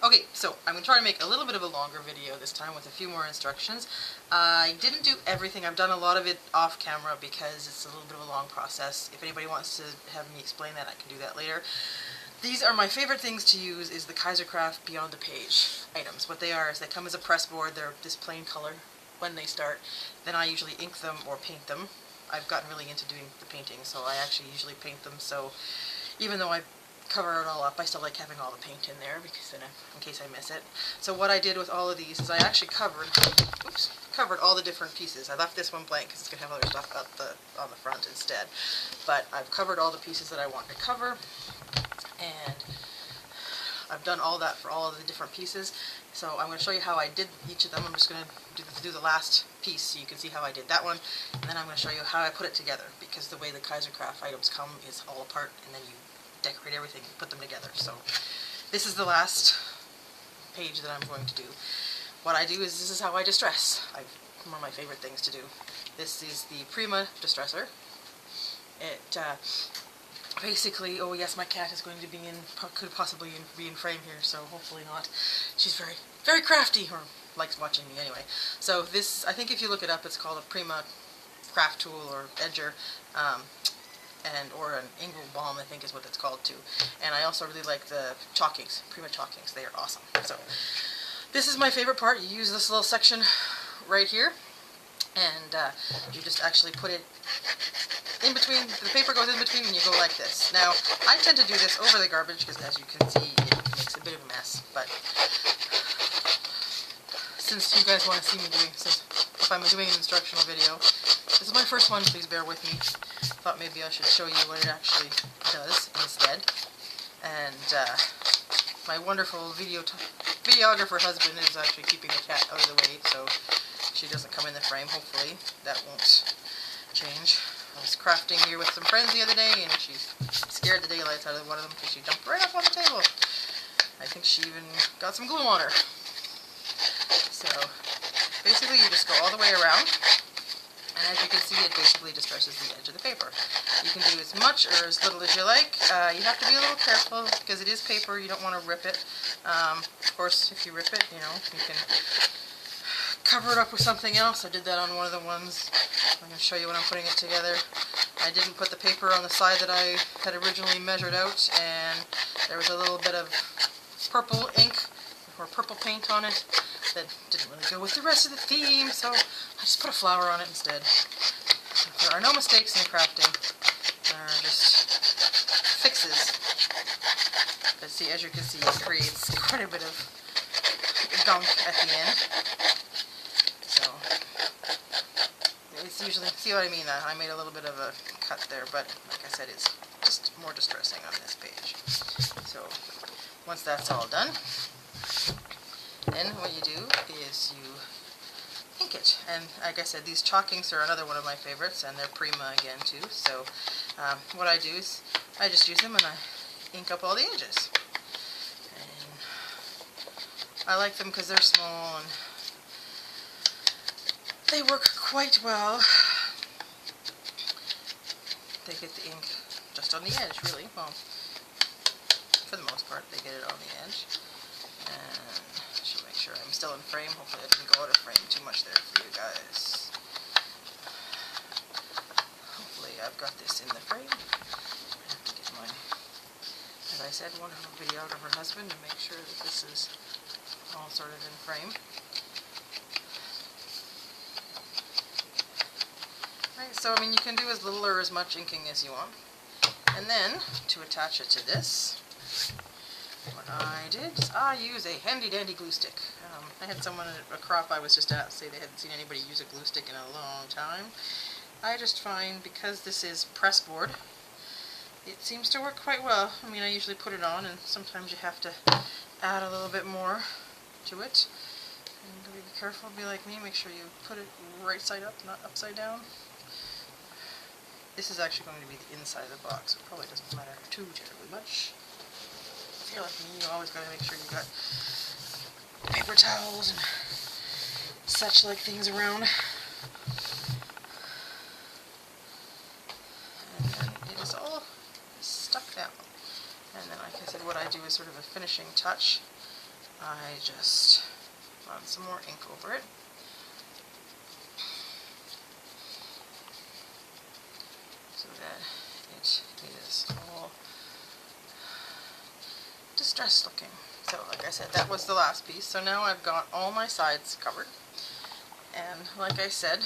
Okay, so I'm going to try to make a little bit of a longer video this time with a few more instructions. I didn't do everything. I've done a lot of it off camera because it's a little bit of a long process. If anybody wants to have me explain that, I can do that later. These are my favorite things to use is the Kaisercraft Beyond the Page items. What they are is they come as a press board. They're this plain color when they start. Then I usually ink them or paint them. I've gotten really into doing the painting, so I actually usually paint them. So even though I cover it all up, I still like having all the paint in there because then in case I miss it. So what I did with all of these is I actually covered all the different pieces. I left this one blank because it's going to have other stuff on the front instead. But I've covered all the pieces that I want to cover, and I've done all that for all of the different pieces. So I'm going to show you how I did each of them. I'm just going to do the last piece so you can see how I did that one, and then I'm going to show you how I put it together, because the way the Kaisercraft items come is all apart, and then you decorate everything and put them together. So this is the last page that I'm going to do. What I do is this is how I distress. One of my favorite things to do. This is the Prima distresser. It basically, oh yes, my cat is going to be could possibly be in frame here, so hopefully not. She's very, very crafty, or likes watching me anyway. So this, I think if you look it up, it's called a Prima craft tool or edger. Or an Ingle balm, I think is what it's called too. And I also really like the chalkings, Prima chalkings. They are awesome. So this is my favorite part. You use this little section right here, and you just actually put it in between. The paper goes in between, and you go like this. Now I tend to do this over the garbage because, as you can see, it makes a bit of a mess. But since you guys want to see me if I'm doing an instructional video, this is my first one. Please bear with me. Thought maybe I should show you what it actually does instead. And my wonderful videographer husband is actually keeping the cat out of the way, so she doesn't come in the frame. Hopefully that won't change. I was crafting here with some friends the other day, and she scared the daylights out of one of them because she jumped right up on the table. I think she even got some glue on her. So basically you just go all the way around. And as you can see, it basically distresses the edge of the paper. You can do as much or as little as you like. You have to be a little careful because it is paper. You don't want to rip it. Of course, if you rip it, you can cover it up with something else. I did that on one of the ones. I'm going to show you when I'm putting it together. I didn't put the paper on the side that I had originally measured out, and there was a little bit of purple ink or purple paint on it that didn't really go with the rest of the theme, so I just put a flower on it instead. There are no mistakes in crafting. There are just fixes. But see, as you can see, it creates quite a bit of gunk at the end. So it's usually, see what I mean? I made a little bit of a cut there, but like I said, it's just more distressing on this page. So once that's all done, then what you do is you ink it. And like I said, these chalk inks are another one of my favorites, and they're Prima again too. So what I do is I just use them and I ink up all the edges. And I like them because they're small and they work quite well. They get the ink just on the edge, really. Well, for the most part, they get it on the edge. And I should make sure I'm still in frame. Hopefully I didn't go out of frame too much there for you guys. Hopefully I've got this in the frame. I have to get my, as I said, wonderful videographer husband to make sure that this is all sort of in frame. Right, so I mean you can do as little or as much inking as you want. And then, to attach it to this, what I did is I use a handy dandy glue stick. I had someone at a crop I was just at say they hadn't seen anybody use a glue stick in a long time. I just find, because this is press board, it seems to work quite well. I mean, I usually put it on, and sometimes you have to add a little bit more to it. And be careful, be like me, make sure you put it right side up, not upside down. This is actually going to be the inside of the box, so it probably doesn't matter too terribly much. If you're like me, you always got to make sure you've got paper towels and such like things around. And then it is all stuck down. And then, like I said, what I do is sort of a finishing touch. I just run some more ink over it. So that it is all distressed looking. So like I said, that was the last piece. So now I've got all my sides covered. And like I said,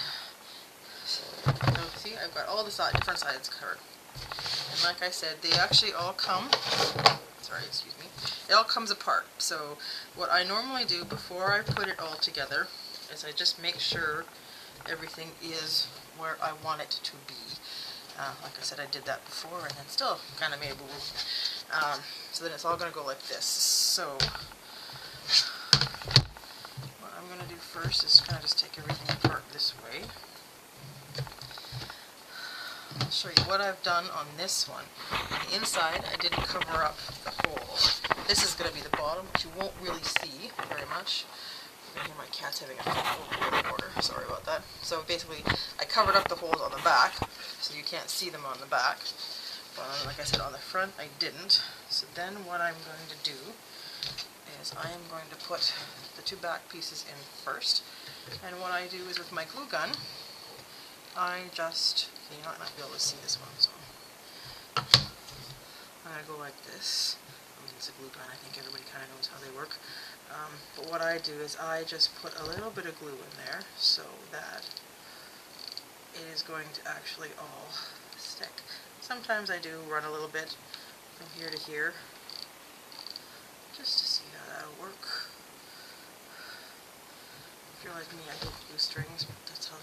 see, I've got all the different sides covered. And like I said, they actually all come, sorry, excuse me, it all comes apart. So what I normally do before I put it all together is I just make sure everything is where I want it to be. Like I said, I did that before and then still kind of made a boo-boo. So then it's all going to go like this. So what I'm going to do first is kind of just take everything apart this way. I'll show you what I've done on this one. On the inside, I didn't cover up the holes. This is going to be the bottom, which you won't really see very much. I hear my cat's having a fit over in the corner. Sorry about that. So basically, I covered up the holes on the back, so you can't see them on the back. But like I said, on the front, I didn't. So then what I'm going to do is I am going to put the two back pieces in first. And what I do is with my glue gun, I just, you're not going to be able to see this one, so I'm going to go like this. I mean, it's a glue gun, I think everybody kind of knows how they work. But what I do is I just put a little bit of glue in there so that it is going to actually all stick. Sometimes I do run a little bit from here to here just to see how that'll work. If you're like me, I hate glue strings, but that's how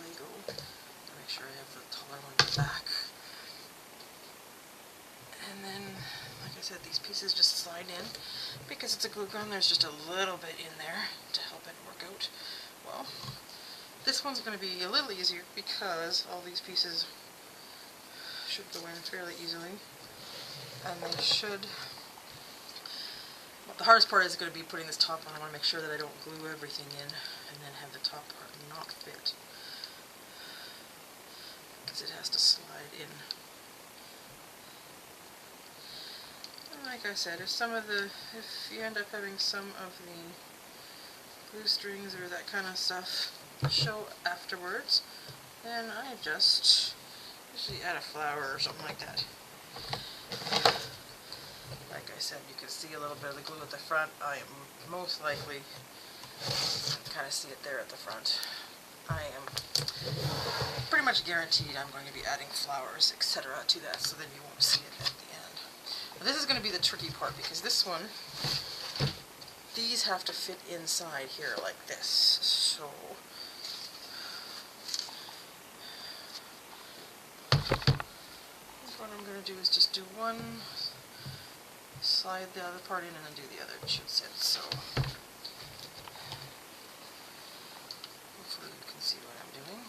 they go. I'll make sure I have the taller one in the back. And then, like I said, these pieces just slide in. Because it's a glue gun, there's just a little bit in there to help it work out well. This one's going to be a little easier because all these pieces should go in fairly easily. And they should... Well, the hardest part is going to be putting this top on. I want to make sure that I don't glue everything in and then have the top part not fit. Because it has to slide in. And like I said, if you end up having some of the glue strings or that kind of stuff show afterwards, then I just usually add a flower or something like that. Like I said, you can see a little bit of the glue at the front. I am most likely, kind of see it there at the front. I am pretty much guaranteed I'm going to be adding flowers, etc. to that, so then you won't see it at the end. Now, this is going to be the tricky part because this one, these have to fit inside here like this. So what I'm going to do is just do one, slide the other part in, and then do the other. It should sit. So hopefully you can see what I'm doing.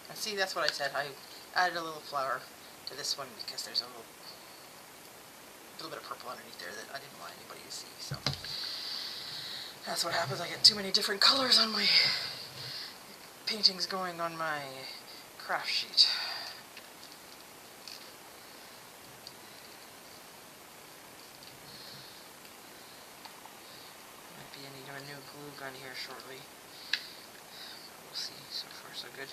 And see, that's what I said. I added a little flower to this one because there's a little bit of purple underneath there that I didn't want anybody to see. So that's what happens. I get too many different colors on my paintings going on my craft sheet. Might be in need of a new glue gun here shortly. We'll see. So far so good.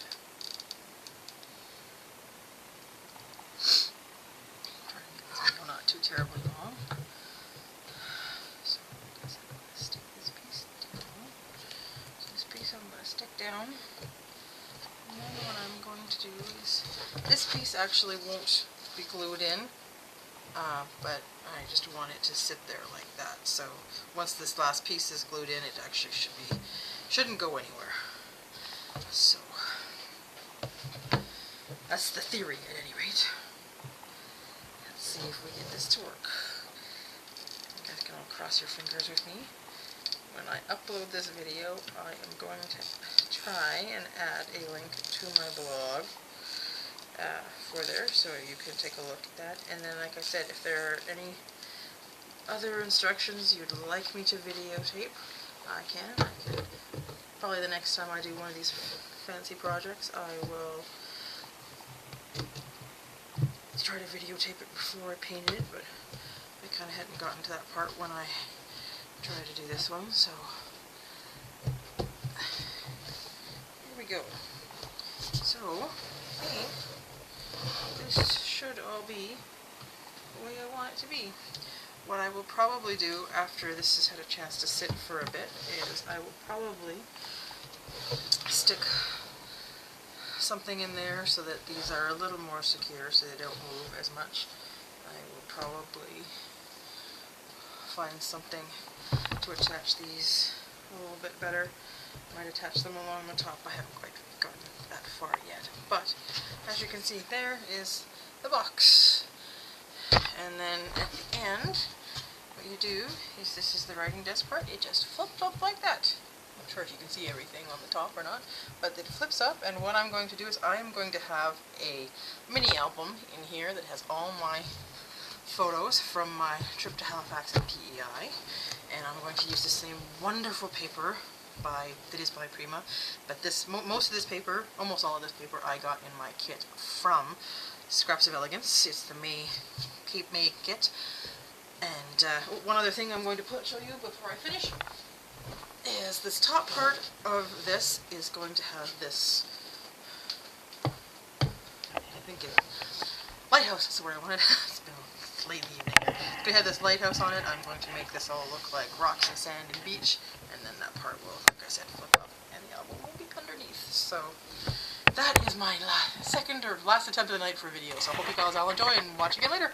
Not too terribly long. So I guess I'm going to stick this piece down. So this piece I'm going to stick down. And then what I'm going to do is, this piece actually won't be glued in, but I just want it to sit there like that. So once this last piece is glued in, it actually shouldn't go anywhere. So that's the theory at any rate. See if we get this to work. You guys can all cross your fingers with me. When I upload this video, I am going to try and add a link to my blog for there, so you can take a look at that. And then, like I said, if there are any other instructions you'd like me to videotape, I can. Probably the next time I do one of these fancy projects, I will try to videotape it before I painted it, but I kind of hadn't gotten to that part when I tried to do this one, so here we go. So, I think this should all be the way I want it to be. What I will probably do after this has had a chance to sit for a bit is I will probably stick something in there so that these are a little more secure so they don't move as much. I will probably find something to attach these a little bit better. I might attach them along the top. I haven't quite gotten that far yet. But as you can see, there is the box. And then at the end, what you do is, this is the writing desk part, it just flips up like that. I'm not sure if you can see everything on the top or not, but it flips up, and what I'm going to do is I am going to have a mini album in here that has all my photos from my trip to Halifax and PEI, and I'm going to use the same wonderful paper that is by Prima, but most of this paper, almost all of this paper, I got in my kit from Scraps of Elegance. It's the Cape May kit. And one other thing I'm going to show you before I finish is this top part of this is going to have this, I think lighthouse is the word I wanted. It's been a late evening here. It's going to have this lighthouse on it. I'm going to make this all look like rocks and sand and beach, and then that part will, like I said, flip up, and the album will be underneath. So that is my second or last attempt of the night for a video. So I hope you guys all enjoy and watch again later.